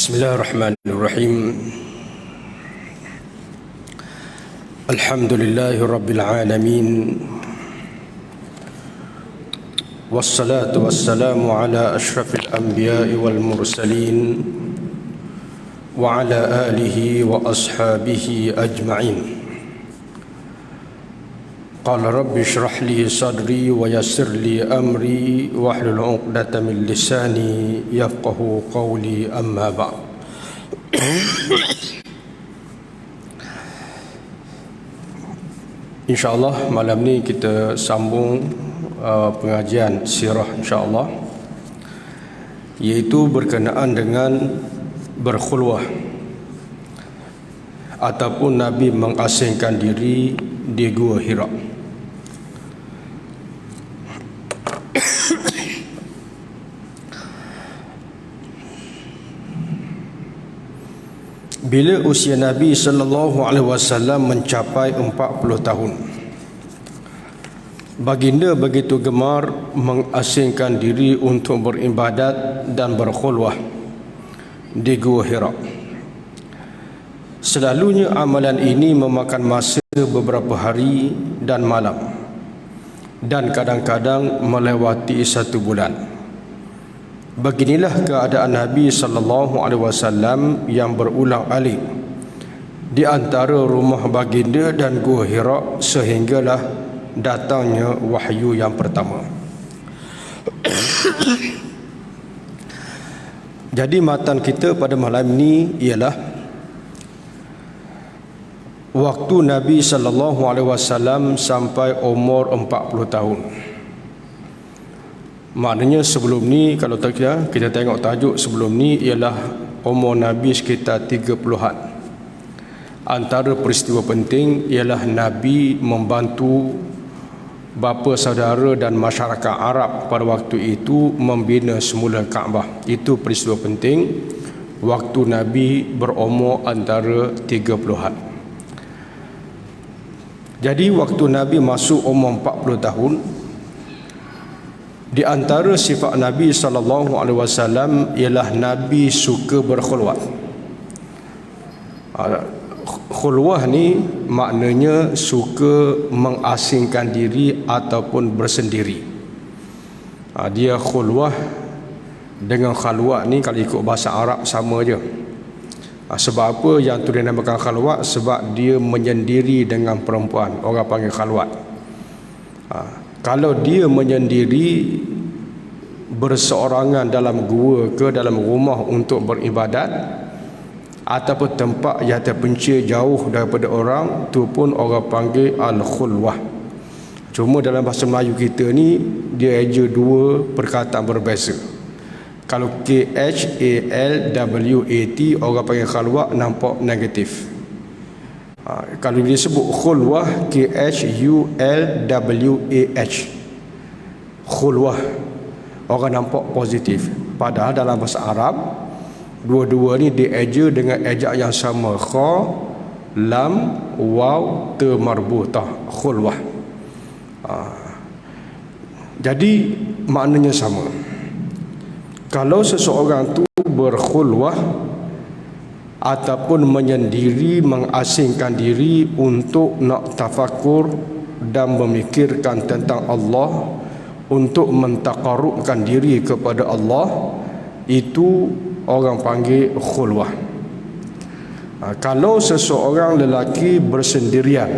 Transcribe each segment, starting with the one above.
Bismillahirrahmanirrahim. Alhamdulillahi Rabbil Alamin. Wassalatu wassalamu ala ashrafil anbiya'i wal mursalin wa ala alihi wa ashabihi ajma'in. Qala rabbi shrah li sadri wa yassir li amri wahlul 'uqdatam min lisani yafqahu qawli, amma ba'd. InsyaAllah malam ni kita sambung pengajian sirah insyaAllah, iaitu berkenaan dengan berkhulwah ataupun Nabi mengasingkan diri di Gua Hira. Bila usia Nabi SAW mencapai 40 tahun, baginda begitu gemar mengasingkan diri untuk beribadat dan berkhulwah di Gua Hira. Selalunya amalan ini memakan masa beberapa hari dan malam, dan kadang-kadang melewati 1 bulan. Beginilah keadaan Nabi SAW yang berulang alik di antara rumah baginda dan Gua Hira sehinggalah datangnya wahyu yang pertama. Jadi matan kita pada malam ini ialah waktu Nabi SAW sampai umur 40 tahun. Maknanya sebelum ni, kalau kita tengok tajuk sebelum ni, ialah umur Nabi sekitar 30-an. Antara peristiwa penting ialah Nabi membantu bapa saudara dan masyarakat Arab pada waktu itu membina semula Kaabah. Itu peristiwa penting waktu Nabi berumur antara 30-an. Jadi waktu Nabi masuk umur 40 tahun, di antara sifat Nabi SAW ialah Nabi suka berkhulwat. Khulwah ni maknanya suka mengasingkan diri ataupun bersendiri. Dia khulwah dengan khalwat ni, kalau ikut bahasa Arab sama je. Sebab apa yang tu dinamakan khalwat? Sebab dia menyendiri dengan perempuan, orang panggil khalwat. Kalau dia menyendiri berseorangan dalam gua ke dalam rumah untuk beribadat ataupun tempat yang terpencil jauh daripada orang, tu pun orang panggil al-khulwah. Cuma dalam bahasa Melayu kita ni dia eja 2 perkataan berbeza. Kalau KHALWAT orang panggil khalwah, nampak negatif. Kalau dia sebut khulwah, KHULWAH, khulwah, orang nampak positif. Padahal dalam bahasa Arab dua-dua ni dieja dengan ejak yang sama, kha, lam, waw, ta marbutah, khulwah. Jadi maknanya sama. Kalau seseorang tu berkhulwah ataupun menyendiri, mengasingkan diri untuk nak tafakur dan memikirkan tentang Allah, untuk mentaqarrubkan diri kepada Allah, itu orang panggil khulwah. Kalau seseorang lelaki bersendirian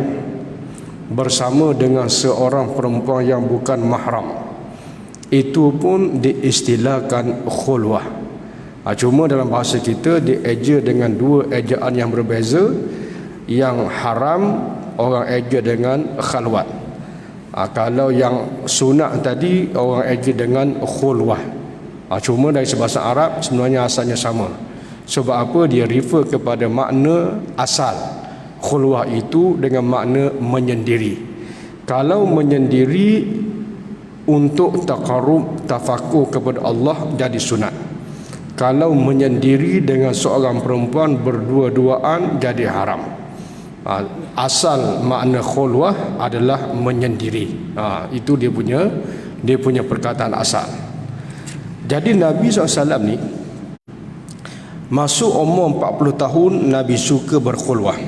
bersama dengan seorang perempuan yang bukan mahram, itu pun diistilahkan khulwah. Cuma dalam bahasa kita dieja dengan 2 ejaan yang berbeza. Yang haram orang eja dengan khalwat. Kalau yang sunat tadi orang eja dengan khulwah. Cuma dari bahasa Arab sebenarnya asalnya sama. Sebab apa? Dia refer kepada makna asal. Khulwah itu dengan makna menyendiri. Kalau menyendiri untuk taqarrub, tafakur kepada Allah, jadi sunat. Kalau menyendiri dengan seorang perempuan berdua-duaan, jadi haram. Asal makna khulwah adalah menyendiri. Itu dia punya perkataan asal. Jadi Nabi SAW ni Masuk umur 40 tahun Nabi suka berkhulwah.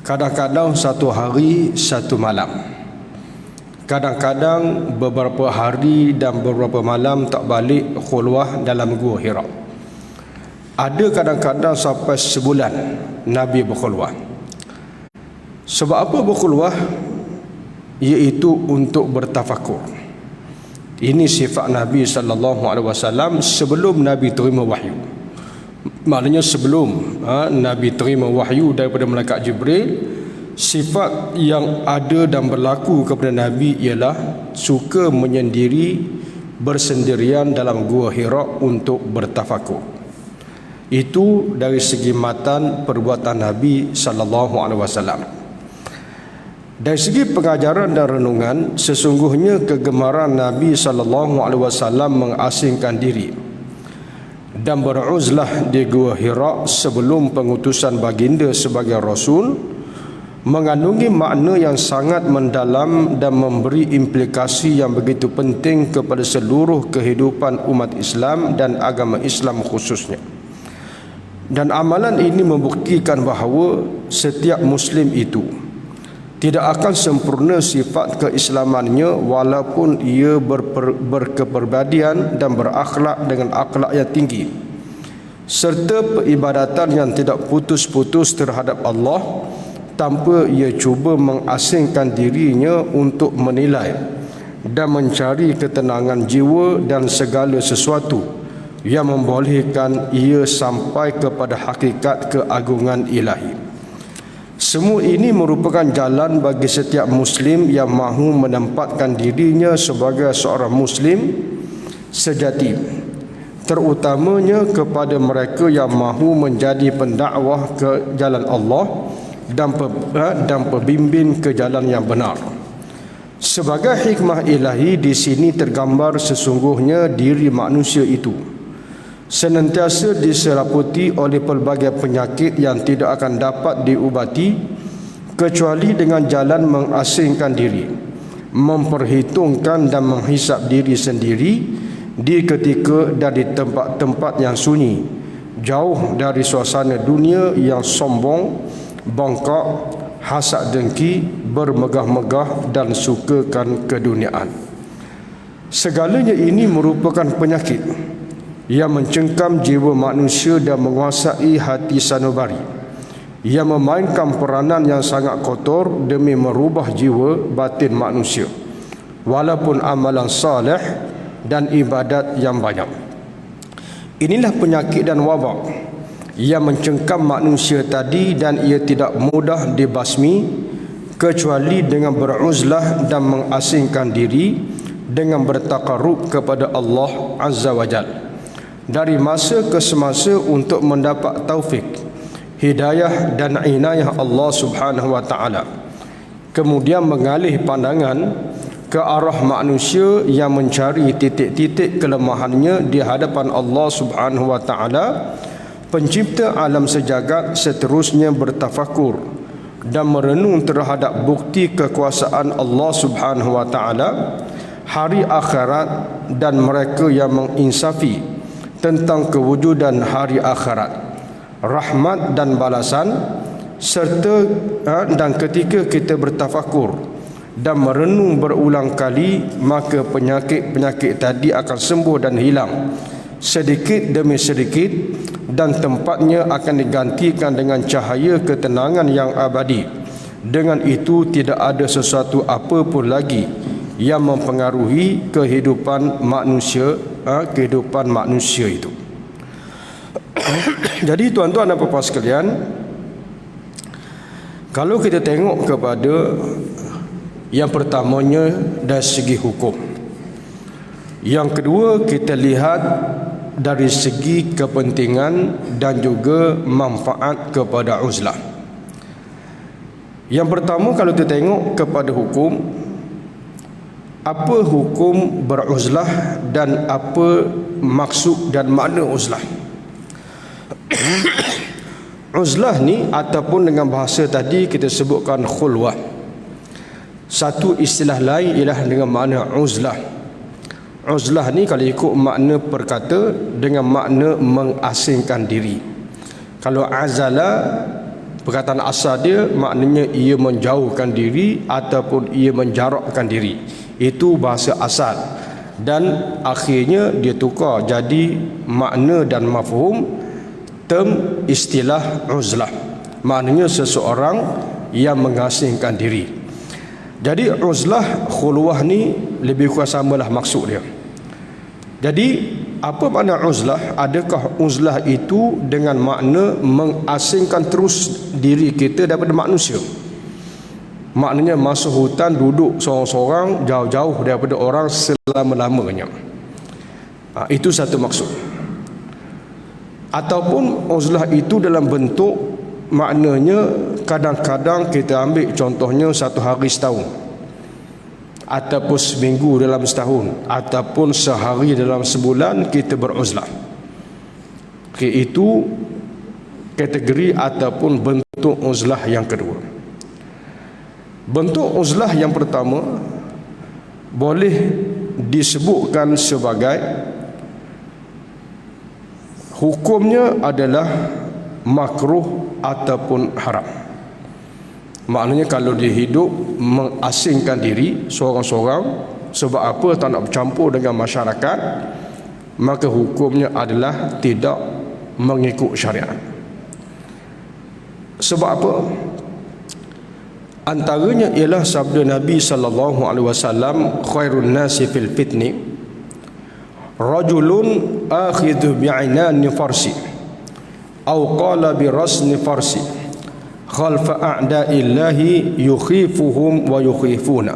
Kadang-kadang satu hari satu malam, kadang-kadang beberapa hari dan beberapa malam tak balik khulwah dalam gua Hira. Ada kadang-kadang sampai sebulan Nabi berkhulwah. Sebab apa berkhulwah? Iaitu untuk bertafakur. Ini sifat Nabi SAW sebelum Nabi terima wahyu. Maknanya sebelum Nabi terima wahyu daripada malaikat Jibril, sifat yang ada dan berlaku kepada Nabi ialah suka menyendiri, bersendirian dalam gua Hira untuk bertafakur. Itu dari segi matan perbuatan Nabi SAW. Dari segi pengajaran dan renungan, sesungguhnya kegemaran Nabi SAW mengasingkan diri dan beruzlah di gua Hira sebelum pengutusan baginda sebagai Rasul mengandungi makna yang sangat mendalam dan memberi implikasi yang begitu penting kepada seluruh kehidupan umat Islam dan agama Islam khususnya. Dan amalan ini membuktikan bahawa setiap Muslim itu tidak akan sempurna sifat keislamannya walaupun ia berkepribadian dan berakhlak dengan akhlak yang tinggi, serta peribadatan yang tidak putus-putus terhadap Allah, tanpa ia cuba mengasingkan dirinya untuk menilai dan mencari ketenangan jiwa dan segala sesuatu yang membolehkan ia sampai kepada hakikat keagungan ilahi. Semua ini merupakan jalan bagi setiap Muslim yang mahu menempatkan dirinya sebagai seorang Muslim sejati, terutamanya kepada mereka yang mahu menjadi pendakwah ke jalan Allah dan pembimbing ke jalan yang benar. Sebagai hikmah ilahi di sini tergambar sesungguhnya diri manusia itu senantiasa diseraputi oleh pelbagai penyakit yang tidak akan dapat diubati kecuali dengan jalan mengasingkan diri, memperhitungkan dan menghisap diri sendiri di ketika dan di tempat-tempat yang sunyi, jauh dari suasana dunia yang sombong, bongkok, hasad dengki, bermegah-megah dan sukakan keduniaan. Segalanya ini merupakan penyakit yang mencengkam jiwa manusia dan menguasai hati sanubari, yang memainkan peranan yang sangat kotor demi merubah jiwa batin manusia walaupun amalan saleh dan ibadat yang banyak. Inilah penyakit dan wabak yang mencengkam manusia tadi, dan ia tidak mudah dibasmi kecuali dengan beruzlah dan mengasingkan diri dengan bertaqarrub kepada Allah Azza wa Jalla dari masa ke semasa untuk mendapat taufik, hidayah dan inayah Allah Subhanahu wa taala. Kemudian mengalih pandangan ke arah manusia yang mencari titik-titik kelemahannya di hadapan Allah Subhanahu wa taala, pencipta alam sejagat, seterusnya bertafakur dan merenung terhadap bukti kekuasaan Allah Subhanahu wa taala, hari akhirat dan mereka yang menginsafi tentang kewujudan hari akhirat, rahmat dan balasan, serta dan ketika kita bertafakur dan merenung berulang kali, maka penyakit-penyakit tadi akan sembuh dan hilang sedikit demi sedikit, dan tempatnya akan digantikan dengan cahaya ketenangan yang abadi. Dengan itu tidak ada sesuatu apa pun lagi yang mempengaruhi kehidupan manusia itu. Jadi tuan-tuan dan puan-puan sekalian, kalau kita tengok kepada yang pertamanya dari segi hukum, yang kedua kita lihat dari segi kepentingan dan juga manfaat kepada uzlah. Yang pertama, kalau kita tengok kepada hukum, apa hukum beruzlah dan apa maksud dan makna uzlah? Uzlah ni ataupun dengan bahasa tadi kita sebutkan khulwah. Satu istilah lain ialah dengan makna uzlah. Uzlah ni kalau ikut makna perkata dengan makna mengasingkan diri. Kalau azala, perkataan asal dia maknanya ia menjauhkan diri ataupun ia menjarakkan diri. Itu bahasa asal. Dan akhirnya dia tukar jadi makna dan mafhum term istilah uzlah. Maknanya seseorang yang mengasingkan diri. Jadi uzlah khulwah ni lebih kurang samalah maksud dia. Jadi apa makna uzlah? Adakah uzlah itu dengan makna mengasingkan terus diri kita daripada manusia? Maknanya masuk hutan duduk seorang-seorang jauh-jauh daripada orang selama-lamanya. Itu satu maksud. Ataupun uzlah itu dalam bentuk maknanya kadang-kadang kita ambil contohnya satu hari setahun, ataupun seminggu dalam setahun, ataupun sehari dalam sebulan kita beruzlah. Itu kategori ataupun bentuk uzlah yang kedua. Bentuk uzlah yang pertama boleh disebutkan sebagai hukumnya adalah makruh ataupun haram. Maknanya kalau dia hidup mengasingkan diri seorang-seorang sebab apa tak nak bercampur dengan masyarakat, maka hukumnya adalah tidak mengikut syariat. Sebab apa? Antaranya ialah sabda Nabi sallallahu alaihi wasallam, khairun nasi fil fitni rajulun akhidhu bi'inani farsi atau qala bi rasni farsi khalfa a'da'illahi yukhifuhum wa yukhifuna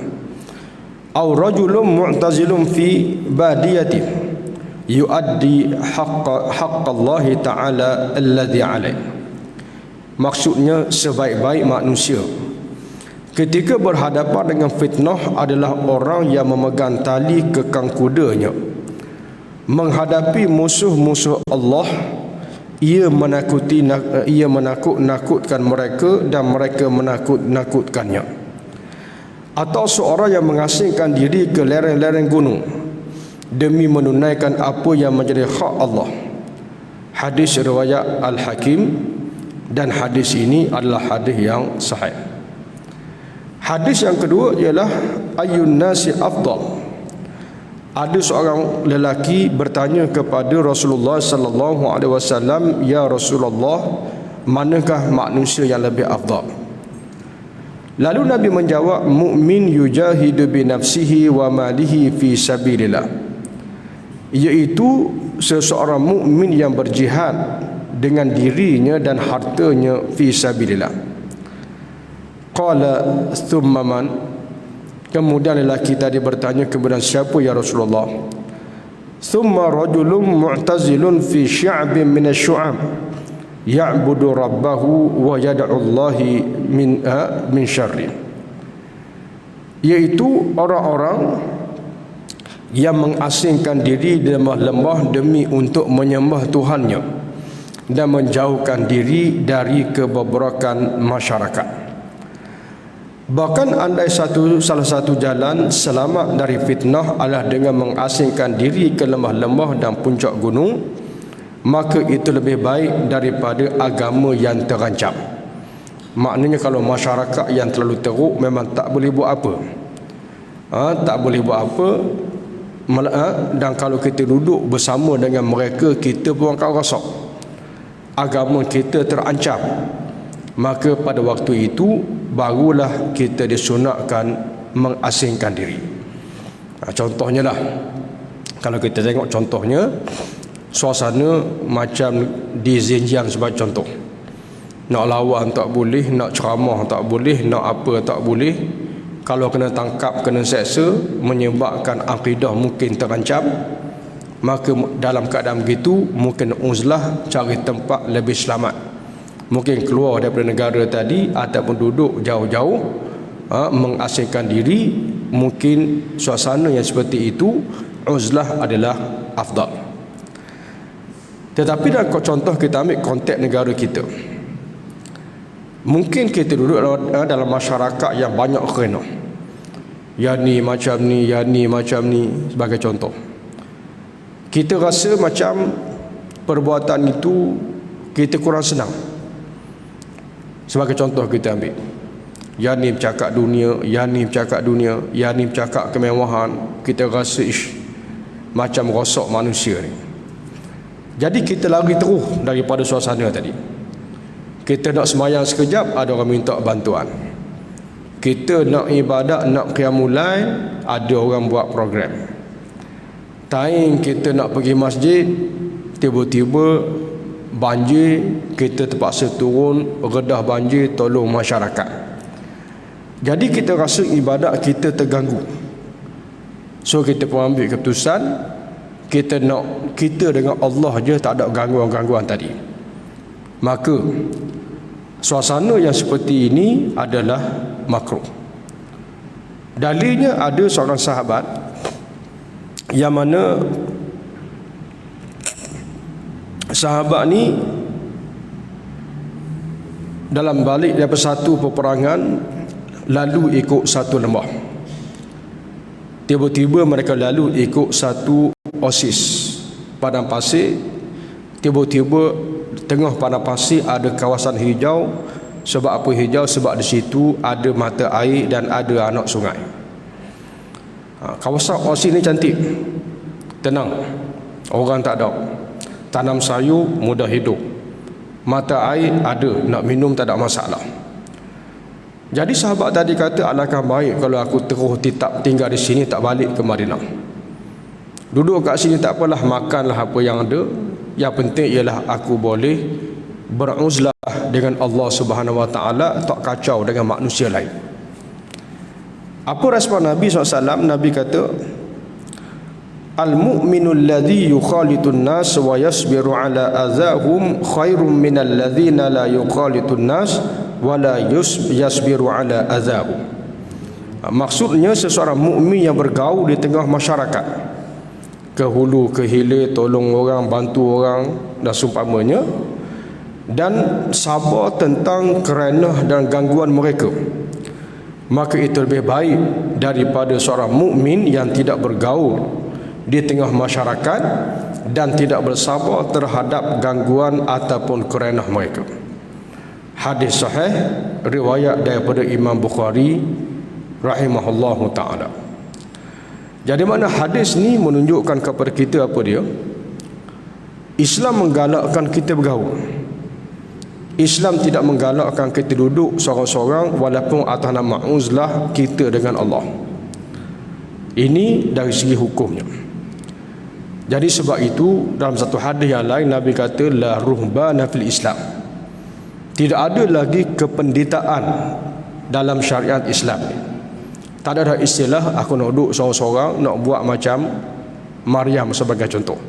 aw rajulun mu'tazilun fi badiyati yuaddi haqqallahi ta'ala alladhi alaih. Maksudnya sebaik-baik manusia ketika berhadapan dengan fitnah adalah orang yang memegang tali kekang kudanya menghadapi musuh-musuh Allah. Ia menakut-nakutkan mereka dan mereka menakut-nakutkannya. Atau seorang yang mengasingkan diri ke lereng-lereng gunung demi menunaikan apa yang menjadi hak Allah. Hadis riwayat Al-Hakim, dan hadis ini adalah hadis yang sahih. Hadis yang kedua ialah ayyun nasi afdal. Ada seorang lelaki bertanya kepada Rasulullah sallallahu alaihi wasallam, "Ya Rasulullah, manakah manusia yang lebih afdal?" Lalu Nabi menjawab, "Mu'min yujahidu bi nafsihi wa malihi fi sabilillah." Iaitu seseorang mukmin yang berjihad dengan dirinya dan hartanya fi sabilillah. Qala thumma man? Kemudian lelaki tadi bertanya, kemudian siapa ya Rasulullah? Thumma rajulun mu'tazilun fi sya'bin min asy-syu'ab ya'budu rabbahu wa yad'u Allahi min syarri. Yaitu orang-orang yang mengasingkan diri di lembah-lembah demi untuk menyembah Tuhannya dan menjauhkan diri dari kebobrokan masyarakat. Bahkan andai salah satu jalan selamat dari fitnah adalah dengan mengasingkan diri ke lembah-lembah dan puncak gunung, maka itu lebih baik daripada agama yang terancam. Maknanya kalau masyarakat yang terlalu teruk memang tak boleh buat apa. Tak boleh buat apa. Dan kalau kita duduk bersama dengan mereka, kita pun akan rosak. Agama kita terancam. Maka pada waktu itu barulah kita disunatkan mengasingkan diri. Contohnya lah, kalau kita tengok contohnya, suasana macam di Xinjiang sebagai contoh. Nak lawan tak boleh, nak ceramah tak boleh, nak apa tak boleh. Kalau kena tangkap, kena seksa, menyebabkan akidah mungkin terancam, maka dalam keadaan begitu mungkin uzlah, cari tempat lebih selamat. Mungkin keluar daripada negara tadi ataupun duduk jauh-jauh, mengasingkan diri. Mungkin suasana yang seperti itu, uzlah adalah afdal. Tetapi dalam contoh kita ambil konteks negara kita, mungkin kita duduk dalam masyarakat yang banyak kerana yang ni macam ni, yang ni macam ni, sebagai contoh. kita rasa macam perbuatan itu kita kurang senang. Sebagai contoh kita ambil, yang ni bercakap dunia, yang ni bercakap dunia, yang ni bercakap kemewahan, kita rasa macam rosok manusia ni. Jadi kita lari terus daripada suasana tadi. Kita nak semayang sekejap, ada orang minta bantuan. Kita nak ibadat, nak qiyamul lail, ada orang buat program. Time kita nak pergi masjid, tiba-tiba banjir, kita terpaksa turun redah banjir, tolong masyarakat. Jadi kita rasa ibadat kita terganggu. So kita pun ambil keputusan, kita dengan Allah je, tak ada gangguan-gangguan tadi. Maka suasana yang seperti ini adalah makruh. Dalilnya ada seorang sahabat yang mana sahabat ni dalam balik daripada satu peperangan lalu ikut satu lembah. Tiba-tiba mereka lalu ikut satu oasis padang pasir. Tiba-tiba tengah padang pasir ada kawasan hijau. Sebab apa hijau? Sebab di situ ada mata air dan ada anak sungai. Kawasan oasis ni cantik, tenang, orang tak ada, tanam sayur mudah hidup, mata air ada, nak minum tak ada masalah. Jadi sahabat tadi kata, alangkah baik kalau aku terus tetap tinggal di sini, tak balik ke Madinah. Duduk kat sini tak apalah, makanlah apa yang ada. Yang penting ialah aku boleh beruzlah dengan Allah Subhanahu Wa Taala, tak kacau dengan manusia lain. Apa respon Nabi SAW? Nabi kata, al-mu'minul ladzi yukhalitun nas wa yasbiru ala azahum khairum minal ladzina la yukhalitun nas wala yasbiru ala azahum. Maksudnya seseorang mukmin yang bergaul di tengah masyarakat, ke hulu ke hilir, tolong orang, bantu orang dan seumpamanya, dan sabar tentang kerenah dan gangguan mereka, maka itu lebih baik daripada seorang mukmin yang tidak bergaul di tengah masyarakat dan tidak bersabar terhadap gangguan ataupun kerenah mereka. Hadis sahih riwayat daripada Imam Bukhari rahimahullahu ta'ala. Jadi mana hadis ni menunjukkan kepada kita apa dia? Islam menggalakkan kita bergaul. Islam tidak menggalakkan kita duduk seorang-seorang walaupun atas nama uzlah kita dengan Allah. Ini dari segi hukumnya. Jadi sebab itu dalam satu hadis yang lain Nabi kata la ruhbana fil Islam. Tidak ada lagi kependetaan dalam syariat Islam. Tak ada istilah aku nak duduk seorang-seorang nak buat macam Maryam sebagai contoh.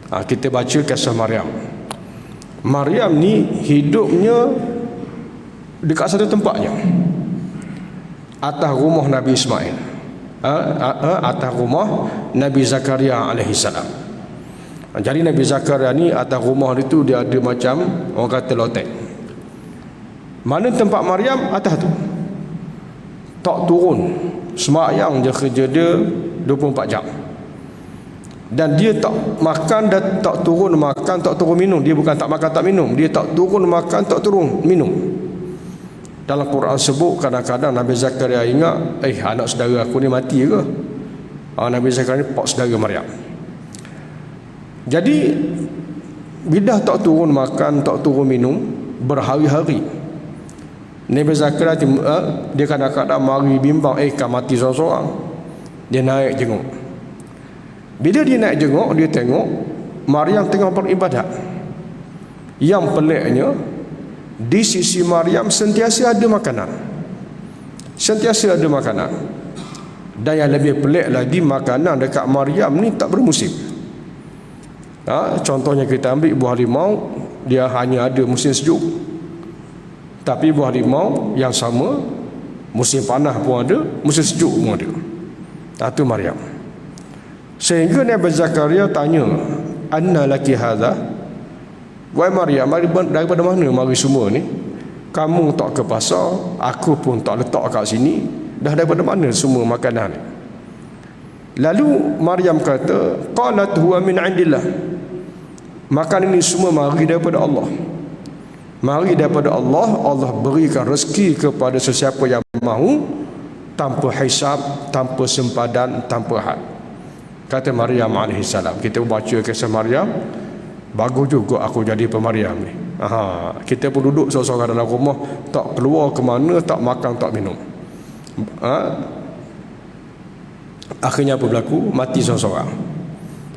Kita baca kisah Maryam. Maryam ni hidupnya dekat satu tempatnya, atas rumah Nabi Ismail, atas rumah Nabi Zakaria alaihi salam. Jadi Nabi Zakaria ni atas rumah itu dia ada macam orang kata lotek. Mana tempat Maryam? Atas tu. Tak turun, semayang je kerja dia 24 jam. Dan dia tak makan dan tak turun makan, tak turun minum. Dia bukan tak makan tak minum, dia tak turun makan, tak turun minum. Dalam Quran sebut kadang-kadang Nabi Zakaria ingat, anak saudara aku ni mati ke? Nabi Zakaria ni pak saudara Maryam. Jadi bila tak turun makan, tak turun minum berhari-hari, Nabi Zakaria dia kadang-kadang mari bimbang, kan mati seorang-seorang. Dia naik jenguk. Bila dia naik jenguk, dia tengok Maryam tengah beribadat. Yang peliknya, di sisi Maryam sentiasa ada makanan. Sentiasa ada makanan. Dan yang lebih pelik lagi, makanan dekat Maryam ni tak bermusim. Contohnya kita ambil buah limau, dia hanya ada musim sejuk. Tapi buah limau yang sama, musim panas pun ada, musim sejuk pun ada. Itu Maryam. Sehingga Nabi Zakaria tanya, anna laki hadha? Wahai Maryam, daripada mana mari semua ni? Kamu tak ke pasar, aku pun tak letak kat sini. Dah daripada mana semua makanan ni? Lalu Maryam kata, qalat huwa min indillah. Makan ini semua mari daripada Allah. Mari daripada Allah. Allah berikan rezeki kepada sesiapa yang mahu, tanpa hisab, tanpa sempadan, tanpa had. Kata Maryam AS. Kita baca kisah Maryam, bagus juga aku jadi pemaryam ni. Kita pun duduk seorang-seorang dalam rumah, tak keluar ke mana, tak makan, tak minum. Akhirnya apa berlaku? Mati seorang-seorang.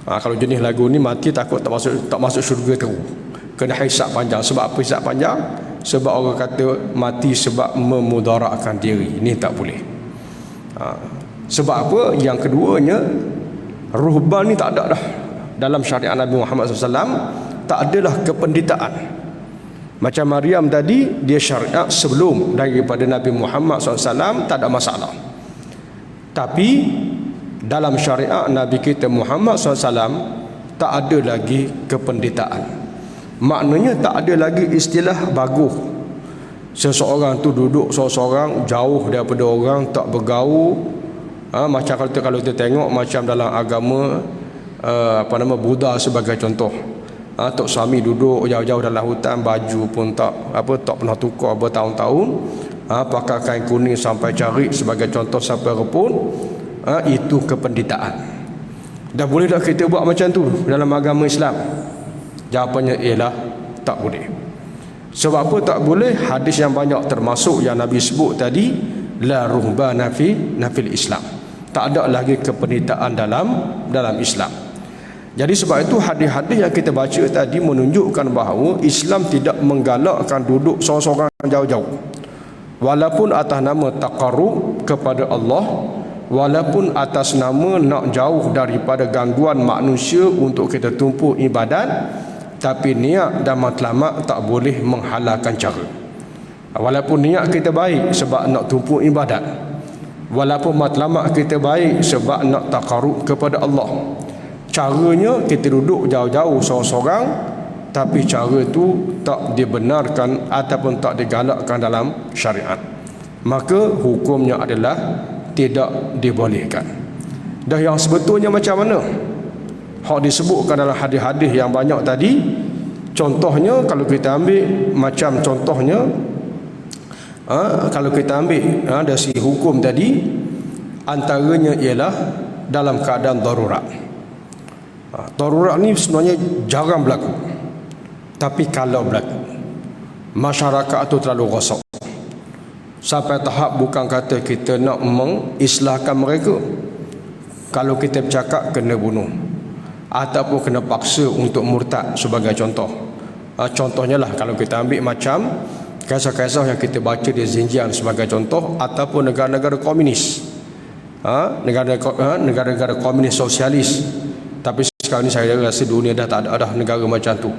Kalau jenis lagu ni mati takut tak masuk syurga terus. Kena hisab panjang. Sebab apa hisab panjang? Sebab orang kata mati sebab memudaratkan diri. Ini tak boleh. Sebab apa? Yang keduanya, ruhban ni tak ada dah. Dalam syariat Nabi Muhammad SAW tak adalah kependitaan. Macam Maryam tadi, dia syariat sebelum daripada Nabi Muhammad SAW, tak ada masalah. Tapi dalam syariat Nabi kita Muhammad SAW tak ada lagi kependitaan. Maknanya tak ada lagi istilah bagus. Seseorang tu duduk seorang-seorang jauh daripada orang, tak bergaul. Macam kalau kita tengok macam dalam agama Buddha sebagai contoh. Tok suami duduk jauh-jauh dalam hutan, baju pun tak pernah tukar bertahun-tahun. Pakai kain kuning sampai cari sebagai contoh sampai repun. Itu kependitaan. Dah boleh tak kita buat macam tu dalam agama Islam? Jawapannya ialah tak boleh. Sebab apa tak boleh? Hadis yang banyak termasuk yang Nabi sebut tadi, la ruhbana fil Islam. Tak ada lagi kependitaan dalam Islam. Jadi sebab itu hadis-hadis yang kita baca tadi menunjukkan bahawa Islam tidak menggalakkan duduk seorang-seorang jauh-jauh. Walaupun atas nama taqarrub kepada Allah, walaupun atas nama nak jauh daripada gangguan manusia untuk kita tumpu ibadat, tapi niat dan matlamat tak boleh menghalalkan cara. Walaupun niat kita baik sebab nak tumpu ibadat, walaupun matlamat kita baik sebab nak taqarrub kepada Allah, caranya kita duduk jauh-jauh seorang-seorang, tapi cara tu tak dibenarkan ataupun tak digalakkan dalam syariat, maka hukumnya adalah tidak dibolehkan. Dah yang sebetulnya macam mana? Hak disebutkan dalam hadis-hadis yang banyak tadi. Contohnya kalau kita ambil macam contohnya, kalau kita ambil dari segi hukum tadi, antaranya ialah dalam keadaan darurat. Darurat ni sebenarnya jarang berlaku, tapi kalau berlaku, masyarakat tu terlalu rosak sampai tahap bukan kata kita nak mengislahkan mereka. Kalau kita bercakap kena bunuh ataupun kena paksa untuk murtad sebagai contoh. Contohnya lah kalau kita ambil macam kisah-kisah yang kita baca di Xinjiang sebagai contoh, ataupun negara-negara komunis, negara-negara komunis sosialis. Tapi sekarang ni saya rasa dunia dah tak ada negara macam tu.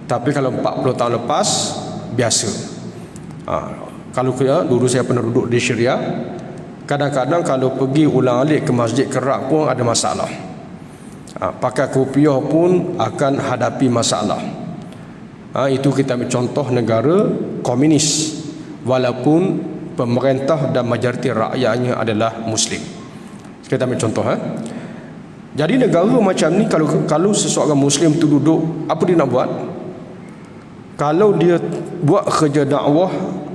Tapi kalau 40 tahun lepas biasa. Kalau dulu saya pernah duduk di Syria, kadang-kadang kalau pergi ulang-alik ke Masjid Kerak pun ada masalah. Pakai kopiah pun akan hadapi masalah. Itu kita ambil contoh negara komunis, walaupun pemerintah dan majoriti rakyatnya adalah Muslim. Kita ambil contoh. Jadi negara macam ni, kalau seseorang Muslim tu duduk, apa dia nak buat? Kalau dia buat kerja dakwah,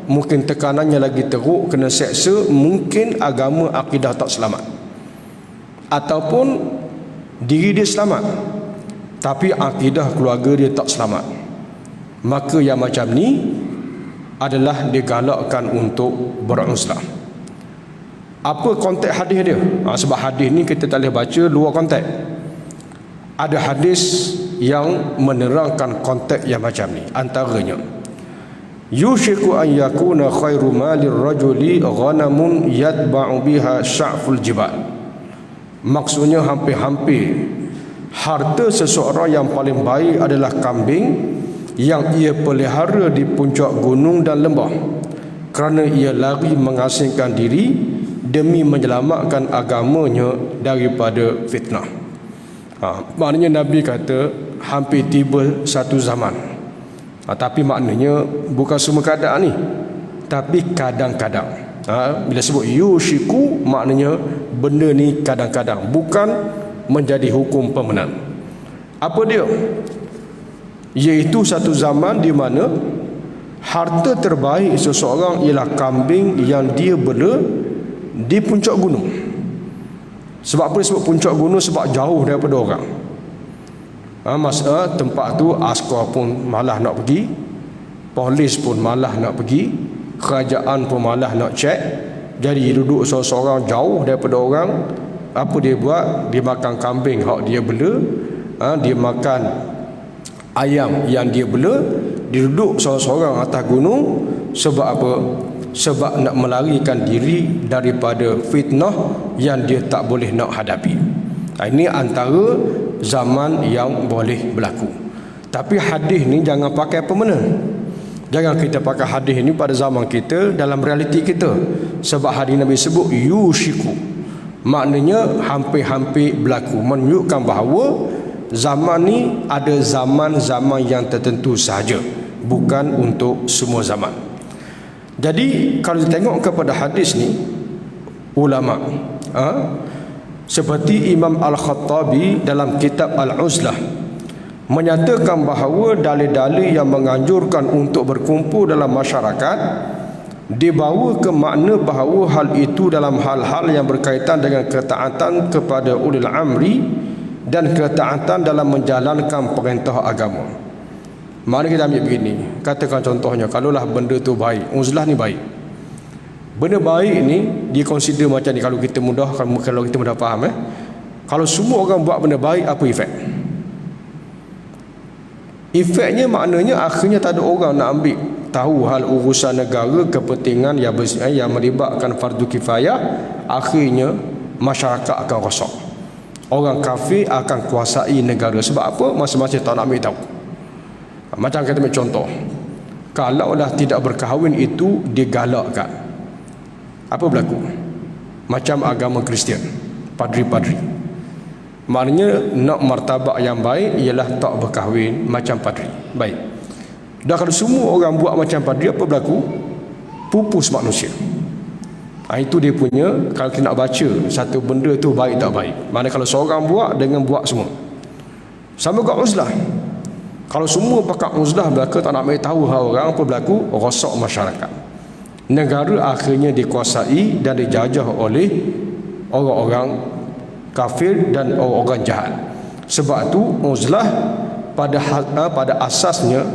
mungkin tekanannya lagi teruk, kena seksa, mungkin agama akidah tak selamat, ataupun diri dia selamat tapi akidah keluarga dia tak selamat. Maka yang macam ni adalah digalakkan untuk beruzlah. Apa konteks hadis dia? Sebab hadis ni kita tak boleh baca luar konteks. Ada hadis yang menerangkan konteks yang macam ni. Antaranya, yushiku an yakuna khairu malir rajuli ghanamun yatba'u biha sya'ful jibal. Maksudnya hampir-hampir harta seseorang yang paling baik adalah kambing yang ia pelihara di puncak gunung dan lembah, kerana ia lari mengasingkan diri demi menyelamatkan agamanya daripada fitnah. Maknanya Nabi kata hampir tiba satu zaman. Tapi maknanya bukan semua keadaan ni, tapi kadang-kadang. Bila sebut yushiku, maknanya benda ni kadang-kadang, bukan menjadi hukum permanen. Apa dia? Iaitu satu zaman di mana harta terbaik seseorang ialah kambing yang dia bela di puncak gunung. Sebab apa disebut puncak gunung? Sebab jauh daripada orang. Masa tempat tu askar pun malah nak pergi, polis pun malah nak pergi, kerajaan pun malah nak cek. Jadi duduk seorang-seorang jauh daripada orang. Apa dia buat? Dia makan kambing hak dia bela, dia makan ayam yang dia bela. Dia duduk seorang-seorang atas gunung. Sebab apa? Sebab nak melarikan diri daripada fitnah yang dia tak boleh nak hadapi. Ini antara zaman yang boleh berlaku. Tapi hadis ni jangan pakai permanen. Jangan kita pakai hadis ni pada zaman kita, dalam realiti kita. Sebab hadis Nabi sebut yushiku, maknanya hampir-hampir berlaku, menunjukkan bahawa zaman ni ada zaman-zaman yang tertentu sahaja, bukan untuk semua zaman. Jadi kalau kita tengok kepada hadis ni, ulama seperti Imam Al-Khattabi dalam kitab Al-Uzlah menyatakan bahawa dalil-dalil yang menganjurkan untuk berkumpul dalam masyarakat dibawa ke makna bahawa hal itu dalam hal-hal yang berkaitan dengan ketaatan kepada ulil amri dan ketaatan dalam menjalankan perintah agama. Mari kita ambil begini, katakan contohnya, kalaulah benda tu baik, uzlah ni baik, benda baik ni dia consider macam ni. Kalau kita mudah faham, kalau semua orang buat benda baik, apa efek? Efeknya maknanya akhirnya tak ada orang nak ambil tahu hal urusan negara, kepentingan yang melibatkan fardu kifayah. Akhirnya masyarakat akan rosak, orang kafir akan kuasai negara. Sebab apa? Masing-masing tak nak ambil tahu. Macam kita ambil contoh, kalaulah tidak berkahwin itu digalakkan, apa berlaku? Macam agama Kristian, padri-padri. Maknanya nak martabak yang baik ialah tak berkahwin macam padri. Baik. Dah kalau semua orang buat macam padri, apa berlaku? Pupus manusia. Itu dia punya, kalau kita nak baca satu benda tu baik tak baik. Mana kalau seorang buat dengan buat semua. Sama kat uzlah. Kalau semua pakai uzlah belaka, tak nak ambil tahu orang, apa berlaku? Rosak masyarakat. Negara akhirnya dikuasai dan dijajah oleh orang-orang kafir dan orang-orang jahat. Sebab tu uzlah pada asasnya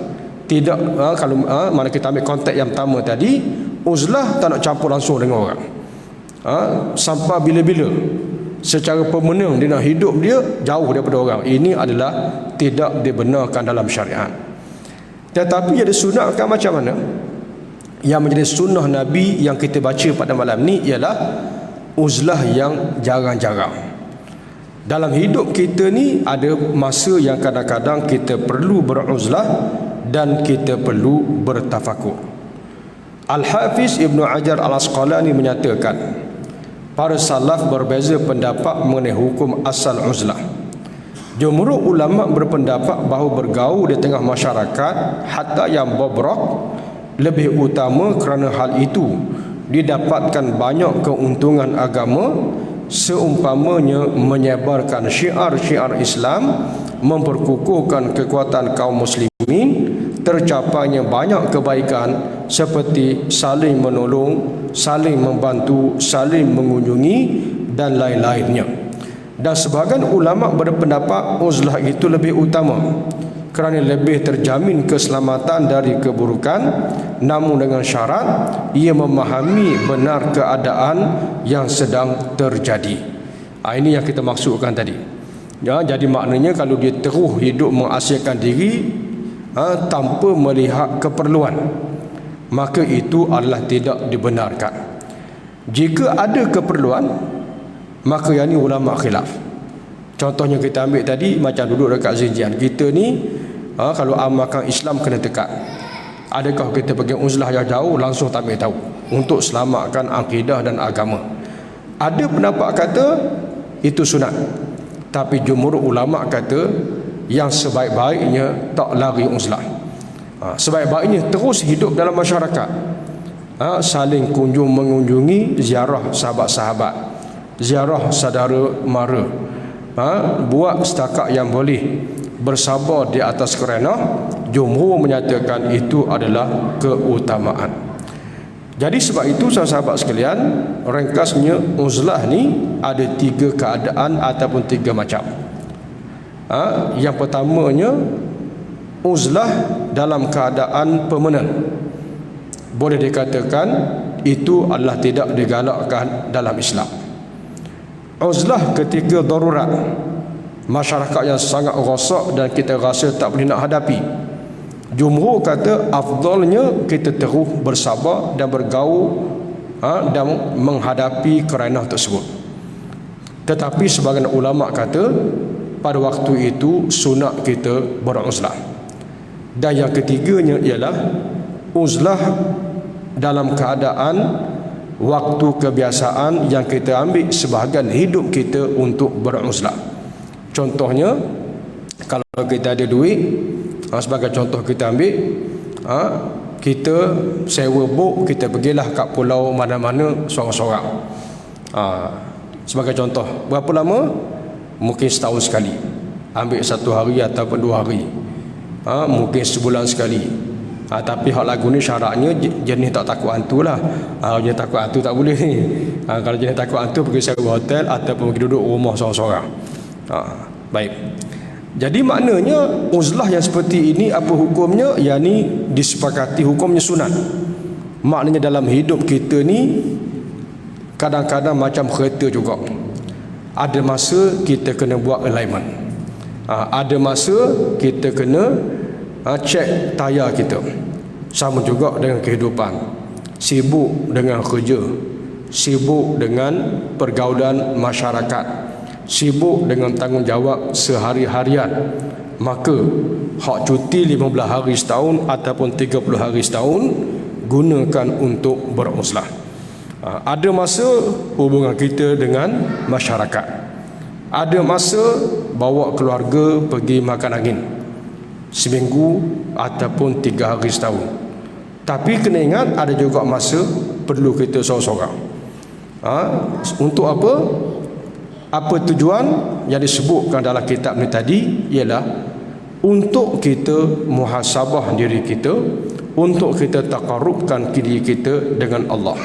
tidak, kalau mana kita ambil konteks yang pertama tadi, uzlah tak nak campur langsung dengan orang. Sampai bila-bila secara permanent dia nak hidup dia jauh daripada orang. Ini adalah tidak dibenarkan dalam syariat. Tetapi ada sunatkan macam mana? Yang menjadi sunnah Nabi yang kita baca pada malam ni ialah uzlah yang jarang-jarang. Dalam hidup kita ni ada masa yang kadang-kadang kita perlu beruzlah dan kita perlu bertafakur. Al-Hafiz Ibn Hajar Al-Asqalani menyatakan para salaf berbeza pendapat mengenai hukum asal uzlah. Jumhur ulama berpendapat bahawa bergaul di tengah masyarakat hatta yang bobrok lebih utama kerana hal itu didapatkan banyak keuntungan agama, seumpamanya menyebarkan syiar-syiar Islam, memperkukuhkan kekuatan kaum muslimin, tercapainya banyak kebaikan seperti saling menolong, saling membantu, saling mengunjungi dan lain-lainnya. Dan sebahagian ulama berpendapat uzlah itu lebih utama kerana lebih terjamin keselamatan dari keburukan, namun dengan syarat ia memahami benar keadaan yang sedang terjadi. Ini yang kita maksudkan tadi. Jadi maknanya kalau dia terus hidup mengasihkan diri tanpa melihat keperluan, maka itu adalah tidak dibenarkan. Jika ada keperluan, maka yang ini ulama khilaf. Contohnya kita ambil tadi, macam duduk dekat zinjian kita ni, kalau amalkan Islam kena tekat. Adakah kita pergi uzlah yang jauh langsung tak ambil tahu untuk selamatkan akidah dan agama? Ada pendapat kata itu sunat, tapi jumhur ulama kata yang sebaik-baiknya tak lari uzlah. Sebaik-baiknya terus hidup dalam masyarakat. saling kunjung mengunjungi, ziarah sahabat-sahabat, ziarah saudara mara, buat setakat yang boleh, bersabar di atas kerana jumhur menyatakan itu adalah keutamaan. Jadi sebab itu sahabat sekalian, ringkasnya uzlah ni ada 3 keadaan ataupun 3 macam. Yang pertamanya, uzlah dalam keadaan permanen. Boleh dikatakan itu adalah tidak digalakkan dalam Islam. Uzlah ketika darurat, masyarakat yang sangat rosak dan kita rasa tak boleh nak hadapi. Jumhur kata afdalnya kita terus bersabar dan bergaul dan menghadapi kerenah tersebut. Tetapi sebagian ulama kata pada waktu itu sunat kita beruzlah. Dan yang ketiganya ialah uzlah dalam keadaan waktu kebiasaan yang kita ambil sebahagian hidup kita untuk beruzlah. Contohnya, kalau kita ada duit, sebagai contoh kita ambil, kita sewa bot, kita pergilah kat pulau mana-mana seorang-seorang. Sebagai contoh, berapa lama? Mungkin setahun sekali, ambil 1 hari ataupun 2 hari, mungkin sebulan sekali. Tapi hak lagu ni syaratnya jenis tak takut hantu lah. Jenis takut hantu tak boleh ni. Kalau jenis takut hantu pergi sewa hotel ataupun pergi duduk rumah seorang-seorang. Baik. Jadi maknanya uzlah yang seperti ini apa hukumnya? Yang ni disepakati hukumnya sunat. Maknanya dalam hidup kita ni kadang-kadang macam kereta juga. Ada masa kita kena buat alignment. Ada masa kita kena cek tayar kita. Sama juga dengan kehidupan. Sibuk dengan kerja, sibuk dengan pergaulan masyarakat, sibuk dengan tanggungjawab sehari-harian, maka hak cuti 15 hari setahun ataupun 30 hari setahun gunakan untuk beruzlah. Ada masa hubungan kita dengan masyarakat, ada masa bawa keluarga pergi makan angin seminggu ataupun 3 hari setahun. Tapi kena ingat ada juga masa perlu kita seorang-seorang. Untuk apa? Apa tujuan yang disebutkan dalam kitab ni tadi? Ialah untuk kita muhasabah diri kita, untuk kita taqarrubkan diri kita dengan Allah.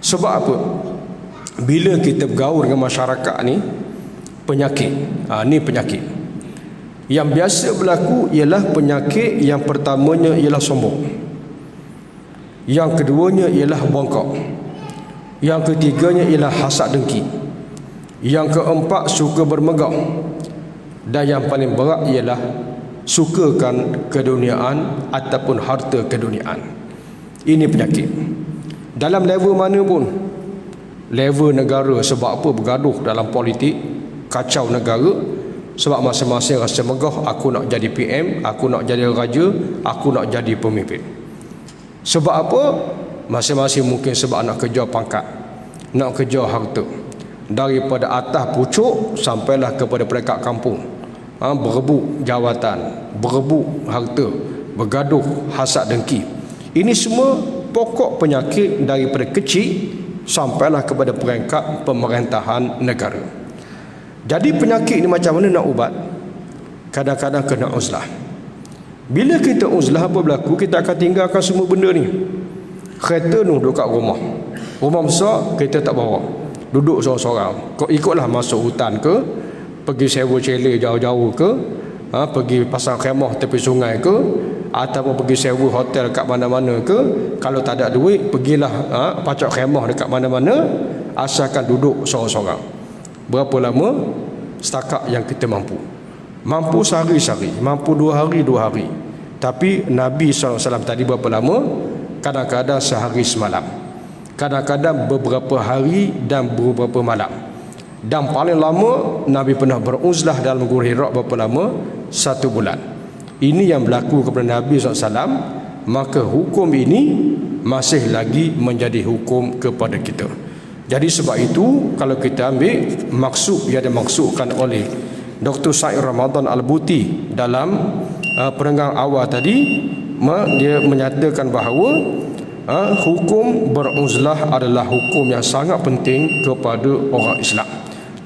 Sebab apa? Bila kita bergaul dengan masyarakat ni, penyakit. Ni penyakit. Yang biasa berlaku ialah penyakit yang pertamanya ialah sombong. Yang keduanya ialah bongkok. Yang ketiganya ialah hasad dengki. Yang keempat suka bermegah. Dan yang paling berat ialah sukakan keduniaan ataupun harta keduniaan. Ini penyakit. Dalam level mana pun, level negara, sebab apa bergaduh dalam politik, kacau negara. Sebab masing-masing rasa megah, aku nak jadi PM, aku nak jadi raja, aku nak jadi pemimpin. Sebab apa? Masing-masing mungkin sebab nak kejar pangkat, nak kejar harta. Daripada atas pucuk sampailah kepada peringkat kampung, berebut jawatan, berebut harta, bergaduh, hasad dengki. Ini semua pokok penyakit daripada kecil sampailah kepada peringkat pemerintahan negara. Jadi penyakit ni macam mana nak ubat? Kadang-kadang kena uzlah. Bila kita uzlah, apa berlaku? Kita akan tinggalkan semua benda ni. Kereta ni duduk kat rumah. Rumah besar kita tak bawa, duduk seorang-seorang. Kau ikutlah masuk hutan ke, pergi sewa chalet jauh-jauh ke, pergi pasang khemah tepi sungai ke, ataupun pergi sewa hotel kat mana-mana ke. Kalau tak ada duit, pergilah pacak khemah dekat mana-mana, asalkan duduk seorang-seorang. Berapa lama? Setakat yang kita mampu. Mampu sehari-sehari, mampu 2 hari 2 hari. Tapi Nabi SAW tadi berapa lama? Kadang-kadang sehari semalam, kadang-kadang beberapa hari dan beberapa malam. Dan paling lama Nabi pernah beruzlah dalam Gua Hira berapa lama? 1 bulan. Ini yang berlaku kepada Nabi SAW. Maka hukum ini masih lagi menjadi hukum kepada kita. Jadi sebab itu kalau kita ambil maksud yang dimaksudkan oleh Dr. Said Ramadan Al-Buti dalam perenggang awal tadi, dia menyatakan bahawa hukum beruzlah adalah hukum yang sangat penting kepada orang Islam.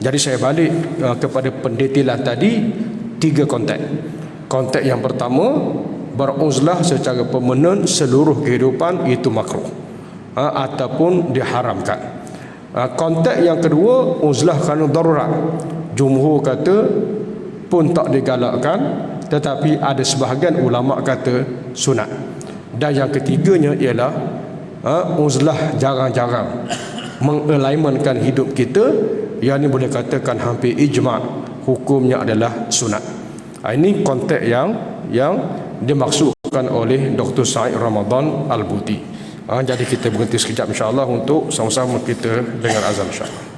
Jadi saya balik kepada pendetailan tadi, 3 konteks. Konteks yang pertama, beruzlah secara permanen seluruh kehidupan itu makruh ataupun diharamkan. Konteks yang kedua, uzlah kerana darurat. Jumhur kata pun tak digalakkan, tetapi ada sebahagian ulama kata sunat. Dan yang ketiganya ialah uzlah jarang-jarang mengalignmentkan hidup kita, yang ni boleh katakan hampir ijma' hukumnya adalah sunat. Ini konteks yang dimaksudkan oleh Dr. Said Ramadan Al-Buti. Jadi kita berhenti sekejap insya-Allah untuk sama-sama kita dengar azan insya-Allah.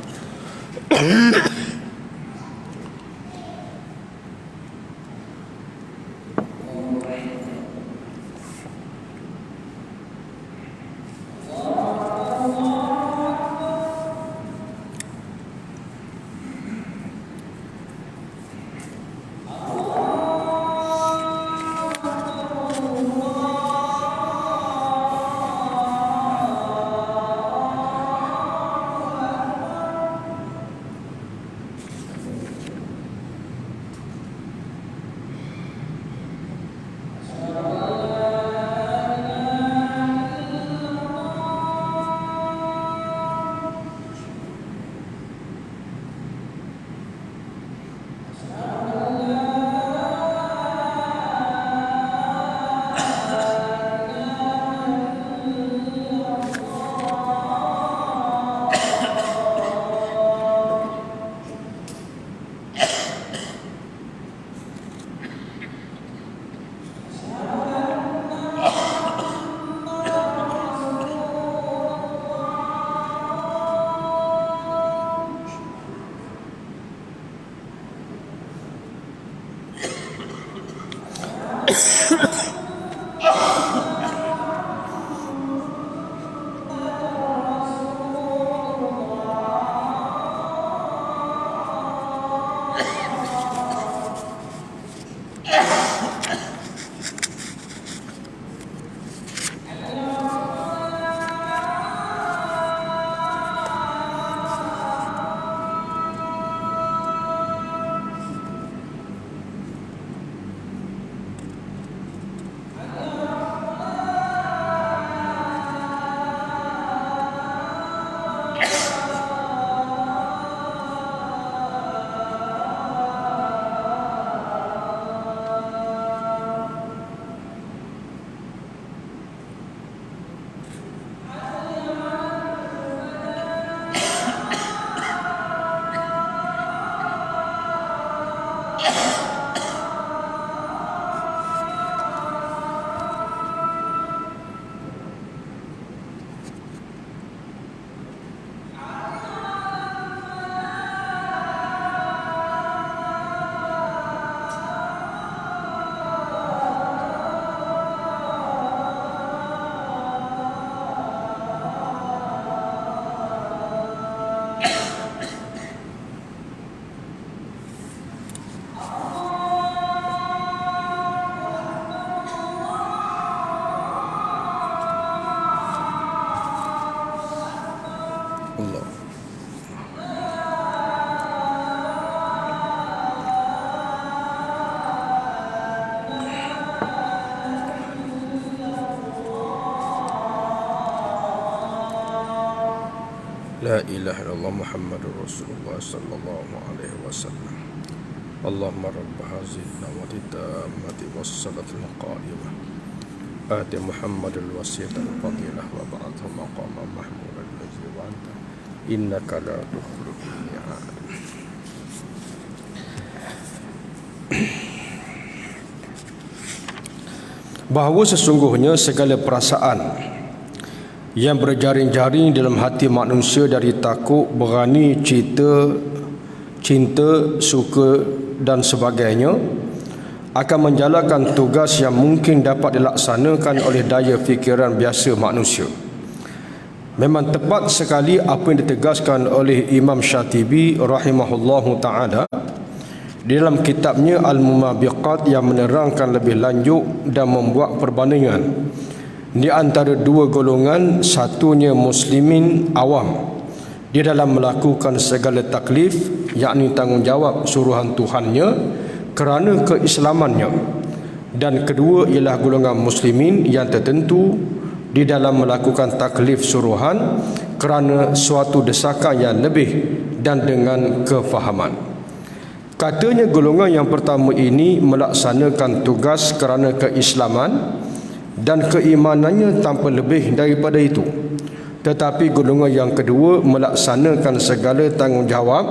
La ilaha illallah Muhammadur Rasulullah sallallahu alaihi wasallam. Allahumma rabb hadhihi da'wati tammati was-salatul qa'imah. Ati Muhammadul wasilatal fadilah wa ba'athu maqaman mahmudan alladhi wa'anta innaka la tukhliful mi'ad. Bahawa sesungguhnya segala perasaan yang berjaring-jaring dalam hati manusia dari takut, berani, cinta, suka dan sebagainya akan menjalankan tugas yang mungkin dapat dilaksanakan oleh daya fikiran biasa manusia. Memang tepat sekali apa yang ditegaskan oleh Imam Syatibi rahimahullahu ta'ala di dalam kitabnya Al-Mumabiqat yang menerangkan lebih lanjut dan membuat perbandingan Di antara dua golongan, satunya muslimin awam di dalam melakukan segala taklif, yakni tanggungjawab suruhan Tuhannya kerana keislamannya, dan kedua ialah golongan muslimin yang tertentu di dalam melakukan taklif suruhan kerana suatu desakan yang lebih dan dengan kefahaman. Katanya golongan yang pertama ini melaksanakan tugas kerana keislaman dan keimanannya tanpa lebih daripada itu. Tetapi golongan yang kedua melaksanakan segala tanggungjawab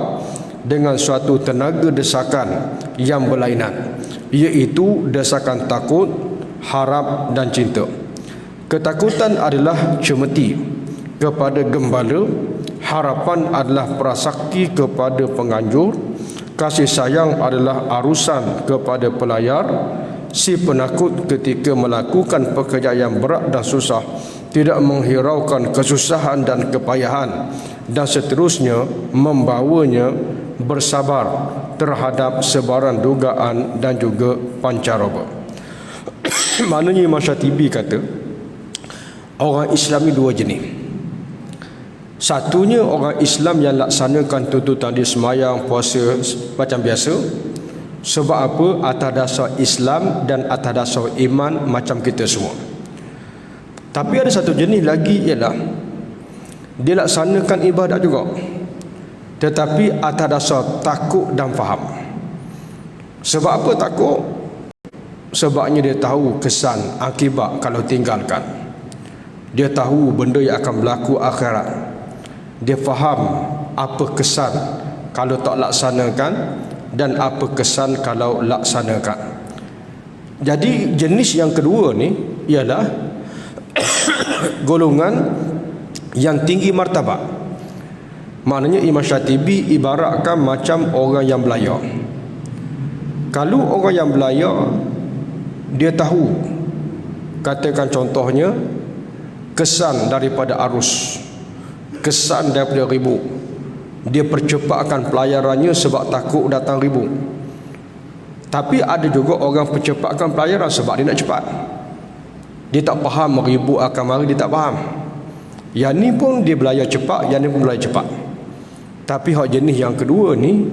dengan suatu tenaga desakan yang berlainan, iaitu desakan takut, harap dan cinta. Ketakutan adalah cemeti kepada gembala, harapan adalah prasakti kepada penganjur, kasih sayang adalah arusan kepada pelayar. Si penakut ketika melakukan pekerjaan yang berat dan susah tidak menghiraukan kesusahan dan kepayahan, dan seterusnya membawanya bersabar terhadap sebarang dugaan dan juga pancaroba. Maknanya Imam Syatibi kata orang Islam ni dua jenis. Satunya orang Islam yang laksanakan tuntutan di semayang, puasa macam biasa. Sebab apa? Atas dasar Islam dan atas dasar iman macam kita semua. Tapi ada satu jenis lagi, ialah dia laksanakan ibadat juga, tetapi atas dasar takut dan faham. Sebab apa takut? Sebabnya dia tahu kesan akibat kalau tinggalkan. Dia tahu benda yang akan berlaku akhirat. Dia faham apa kesan kalau tak laksanakan dan apa kesan kalau laksanakan. Jadi jenis yang kedua ni ialah golongan yang tinggi martabat. Maknanya Imam Syatibi ibaratkan macam orang yang belayar. Kalau orang yang belayar, dia tahu, katakan contohnya, kesan daripada arus, kesan daripada ribut. Dia percepatkan pelayarannya sebab takut datang ribut. Tapi ada juga orang percepatkan pelayaran sebab dia nak cepat. Dia tak faham ribut akan mari, dia tak faham. Yang ni pun dia belayar cepat, yang ni pun belayar cepat. Tapi hak jenis yang kedua ni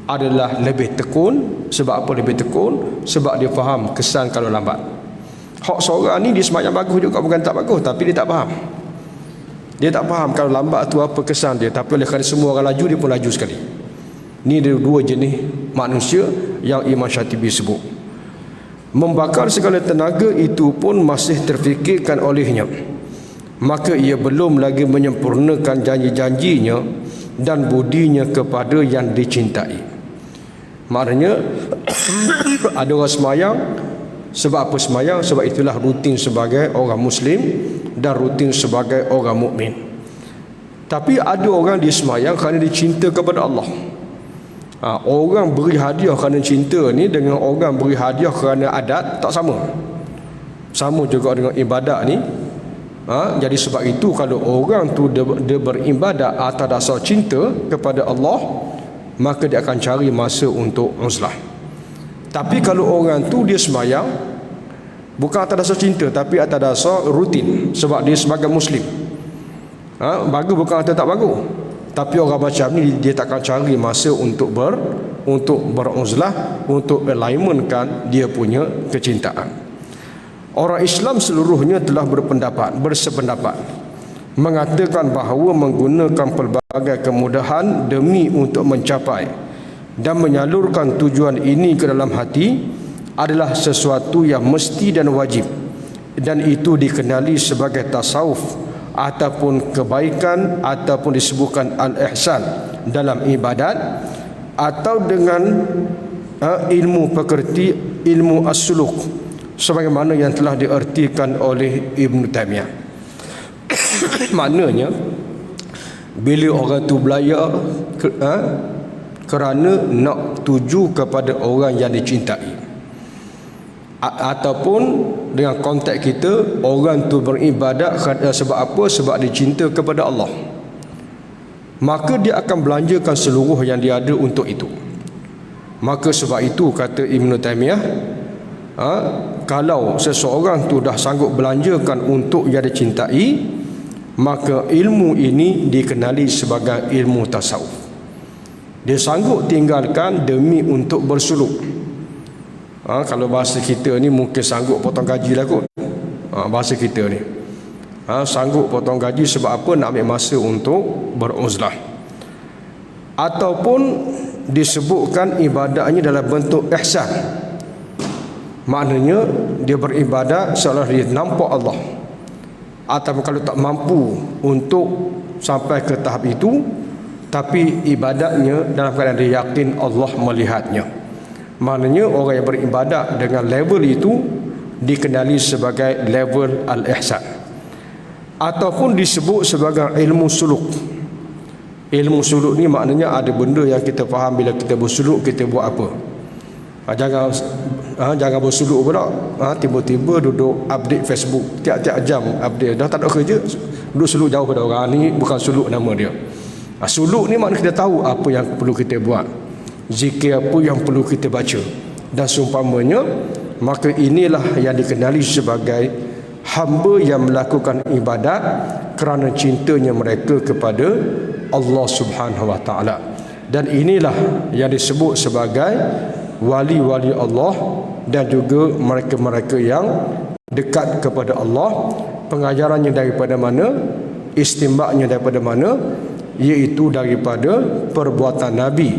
adalah lebih tekun. Sebab apa lebih tekun? Sebab dia faham kesan kalau lambat. Hak seorang ni dia semayang bagus juga, bukan tak bagus, tapi dia tak faham. Dia tak faham kalau lambat tu apa kesan dia. Tapi oleh kerana semua orang laju, dia pun laju sekali. Ini dua jenis manusia yang Imam Syatibi sebut. Membakar segala tenaga itu pun masih terfikirkan olehnya, maka ia belum lagi menyempurnakan janji-janjinya dan budinya kepada yang dicintai. Maknanya ada orang semayang. Sebab apa semayang? Sebab itulah rutin sebagai orang Muslim dan rutin sebagai orang mukmin. Tapi ada orang dia semayang kerana dia cinta kepada Allah. Orang beri hadiah kerana cinta ni dengan orang beri hadiah kerana adat tak sama. Sama juga dengan ibadat ni. Jadi sebab itu kalau orang tu dia beribadat atas dasar cinta kepada Allah, maka dia akan cari masa untuk uzlah. Tapi kalau orang tu dia semayang bukan atas dasar cinta, tapi atas dasar rutin, sebab dia sebagai Muslim. Bagus bukan atas tak bagus. Tapi orang macam ni dia takkan cari masa untuk beruzlah, untuk alignmentkan dia punya kecintaan. Orang Islam seluruhnya telah bersependapat mengatakan bahawa menggunakan pelbagai kemudahan demi untuk mencapai dan menyalurkan tujuan ini ke dalam hati adalah sesuatu yang mesti dan wajib, dan itu dikenali sebagai tasawuf ataupun kebaikan, ataupun disebutkan al-ihsan dalam ibadat, atau dengan ilmu pekerti, ilmu as-suluk, sebagaimana yang telah diertikan oleh Ibn Taymiyah. Maknanya bila orang tu belayar kerana nak tuju kepada orang yang dicintai, ataupun dengan konteks kita, orang tu beribadat sebab apa? Sebab dia cinta kepada Allah, maka dia akan belanjakan seluruh yang dia ada untuk itu. Maka sebab itu kata Ibn Taymiyah, kalau seseorang tu dah sanggup belanjakan untuk yang dia cintai, maka ilmu ini dikenali sebagai ilmu tasawuf. Dia sanggup tinggalkan demi untuk bersuluk. Kalau bahasa kita ni mungkin sanggup potong gaji lah kot. Bahasa kita ni sanggup potong gaji sebab apa? Nak ambil masa untuk beruzlah. Ataupun disebutkan ibadahnya dalam bentuk ihsan, maknanya dia beribadat seolah dia nampak Allah. Atau kalau tak mampu untuk sampai ke tahap itu, tapi ibadatnya dalam keadaan dia yakin Allah melihatnya, maknanya orang yang beribadat dengan level itu dikenali sebagai level al-ihsan. Ataupun disebut sebagai ilmu suluk. Ilmu suluk ni maknanya ada benda yang kita faham bila kita bersuluk kita buat apa. Jangan bersuluk pula. Tiba-tiba duduk update Facebook tiap-tiap jam update, dah tak ada kerja, duduk suluk jauh pada orang. Ni bukan suluk nama dia. Suluk ni maknanya kita tahu apa yang perlu kita buat, zikir apa yang perlu kita baca dan seumpamanya. Maka inilah yang dikenali sebagai hamba yang melakukan ibadat kerana cintanya mereka kepada Allah Subhanahu wa taala. Dan inilah yang disebut sebagai wali-wali Allah dan juga mereka-mereka yang dekat kepada Allah. Pengajarannya daripada mana? Istimbaknya daripada mana? Iaitu daripada perbuatan Nabi.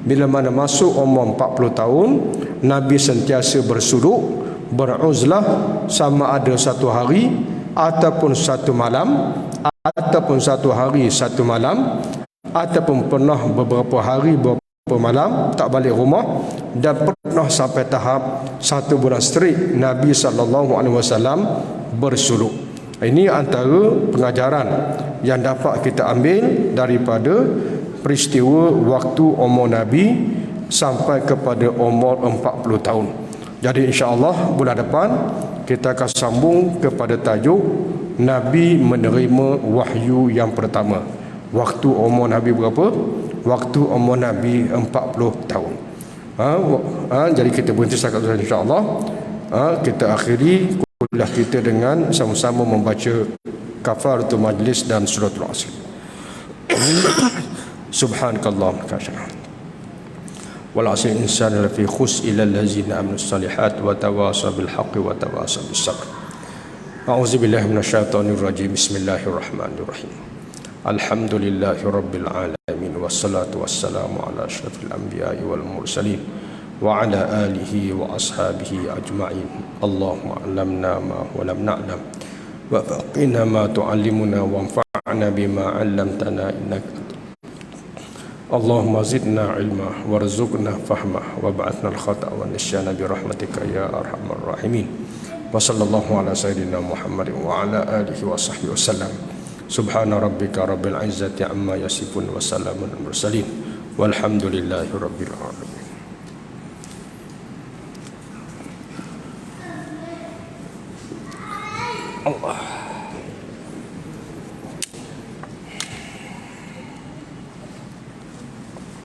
Bila mana masuk umur 40 tahun, Nabi sentiasa bersuluk, beruzlah, sama ada satu hari ataupun satu malam, ataupun satu hari satu malam, ataupun pernah beberapa hari beberapa malam tak balik rumah, dan pernah sampai tahap 1 bulan straight Nabi SAW bersuluk. Ini antara pengajaran yang dapat kita ambil daripada peristiwa waktu umur Nabi sampai kepada umur 40 tahun. Jadi insya-Allah bulan depan kita akan sambung kepada tajuk Nabi menerima wahyu yang pertama. Waktu umur Nabi berapa? Waktu umur Nabi 40 tahun. Jadi kita berhenti setakat itu insya-Allah. Kita akhiri kuliah kita dengan sama-sama membaca kafaratul majlis dan suratul asr. Subhanakallahumma wa wal asri insana lafi khus ila allazina amanu salihat wa tawasaw bil haqqi wa tawasaw bis sabr. A'udzu billahi minasyaitonir rajim. Bismillahirrahmanirrahim. Alhamdulillahi rabbil alamin wassalatu wassalamu ala asyrafil anbiya'i wal mursalin wa ala alihi wa ashabihi ajma'in. Allahumma 'allamna ma wa lam na'lam wa faqina ma tu'allimuna wanfa'na bima 'allamtana innaka Allahumma zidna ilma warzuqna fahma wab'athna al-khata' wa nisyana birahmatika ya arhamar rahimin. Wa sallallahu ala sayyidina Muhammadin wa ala alihi wa sahbihi wasallam. Subhana rabbika rabbil izzati amma yasifun wa salamun al mursalin walhamdulillahi rabbil alamin. Allah